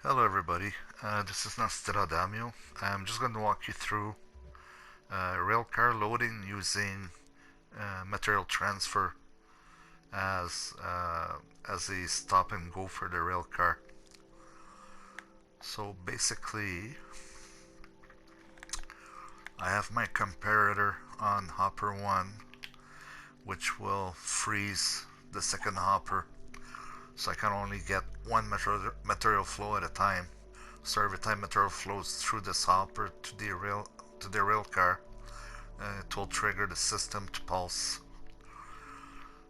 Hello everybody, this is Nostradamio. I'm just going to walk you through railcar loading using material transfer as as a stop and go for the railcar. So basically, I have my comparator on hopper 1, which will freeze the second hopper, so I can only get one material flow at a time. So every time material flows through this hopper to the rail car, it will trigger the system to pulse.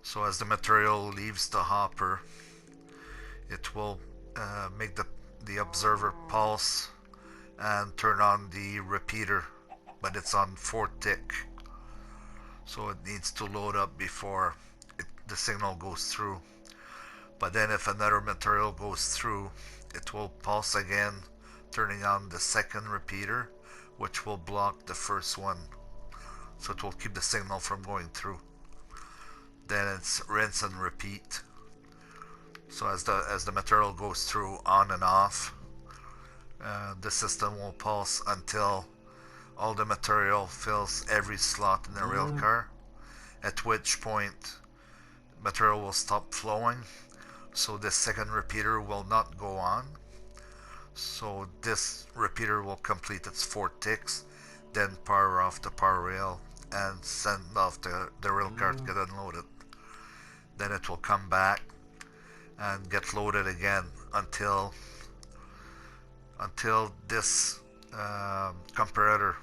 So as the material leaves the hopper, it will make the observer pulse and turn on the repeater, but it's on 4 tick. So it needs to load up before the signal goes through. But then if another material goes through, it will pulse again, turning on the second repeater, which will block the first one. So it will keep the signal from going through. Then it's rinse and repeat. So as the material goes through on and off, the system will pulse until all the material fills every slot in the rail car, at which point material will stop flowing, so the second repeater will not go on. So this repeater will complete its 4 ticks, then power off the power rail and send off the rail car to get unloaded. Then it will come back and get loaded again until this comparator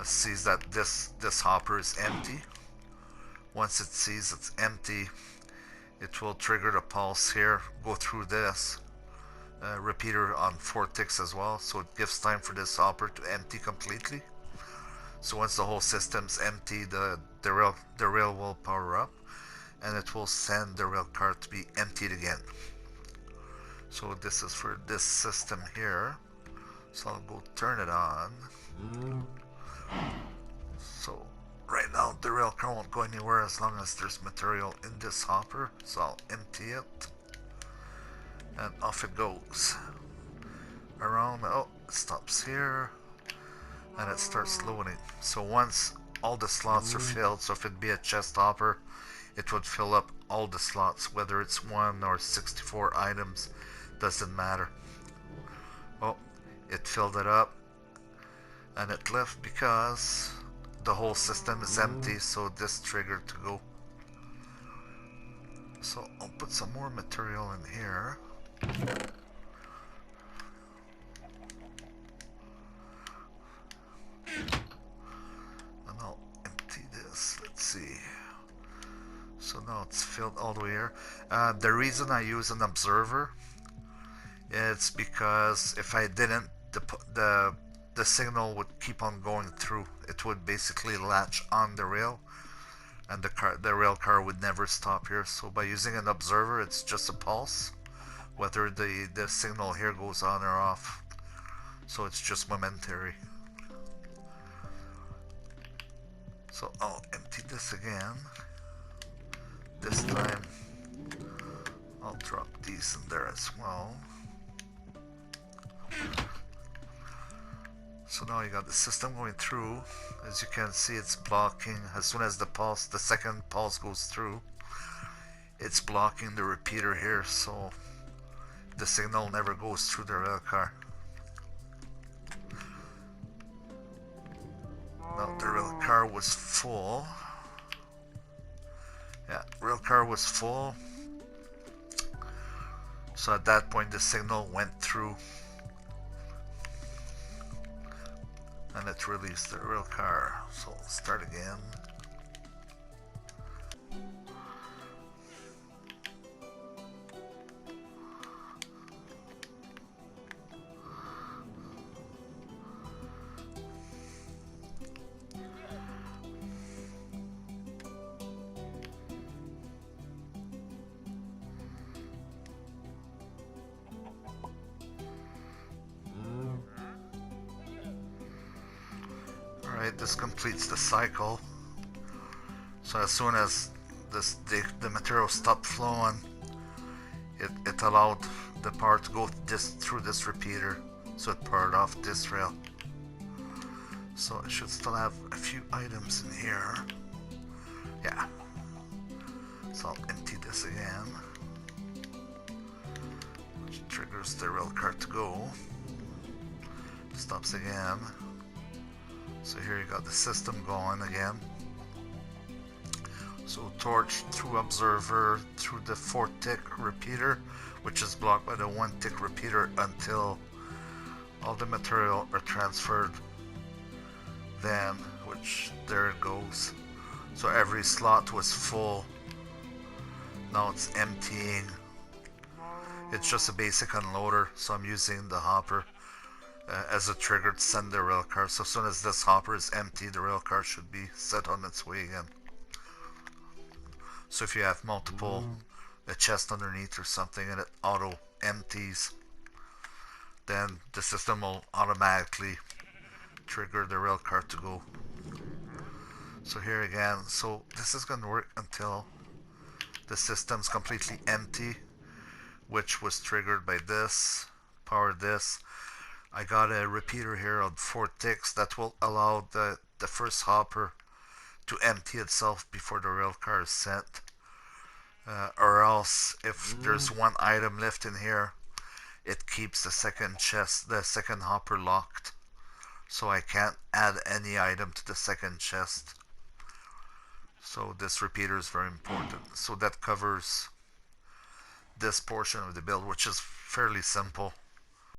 sees that this hopper is empty. Once it sees it's empty, it will trigger the pulse here, go through this repeater on 4 ticks as well, so it gives time for this hopper to empty completely. So once the whole system's empty, the rail will power up, and it will send the rail car to be emptied again. So this is for this system here. So I'll go turn it on. So right now the rail car won't go anywhere as long as there's material in this hopper. So I'll empty it, and off it goes. Around, oh, it stops here, and it starts loading. So once all the slots are filled, so if it'd be a chest hopper, it would fill up all the slots, whether it's 1 or 64 items, doesn't matter. Oh, it filled it up, and it left because the whole system is empty, so this triggered to go. So I'll put some more material in here. And I'll empty this. Let's see. So now it's filled all the way here. The reason I use an observer, it's because if I didn't, the signal would keep on going through. It would basically latch on the rail, and the rail car would never stop here. So by using an observer, it's just a pulse, whether the signal here goes on or off. So it's just momentary. So I'll empty this again. This time I'll drop these in there as well. So now you got the system going through. As you can see, it's blocking. As soon as the second pulse goes through, it's blocking the repeater here, so the signal never goes through the rail car. Now the rail car was full. Yeah, rail car was full. So at that point the signal went through, and it released the rail car. So we'll start again. Alright, this completes the cycle. So as soon as the material stopped flowing, it allowed the power to go through this repeater, so it powered off this rail. So I should still have a few items in here. Yeah. So I'll empty this again, which triggers the rail car to go. Stops again. So here you got the system going again. So torch through observer through the 4-tick repeater, which is blocked by the 1-tick repeater until all the material are transferred. Then, which there it goes. So every slot was full. Now it's emptying. It's just a basic unloader, so I'm using the hopper as a trigger to send the railcar. So as soon as this hopper is empty, the railcar should be set on its way again. So if you have multiple, a chest underneath or something, and it auto empties, then the system will automatically trigger the railcar to go. So here again, so this is going to work until the system's completely empty, which was triggered by this, power this. I got a repeater here on 4 ticks that will allow the first hopper to empty itself before the railcar is sent. Or else, if there's one item left in here, it keeps the second hopper locked. So I can't add any item to the second chest. So this repeater is very important. So that covers this portion of the build, which is fairly simple.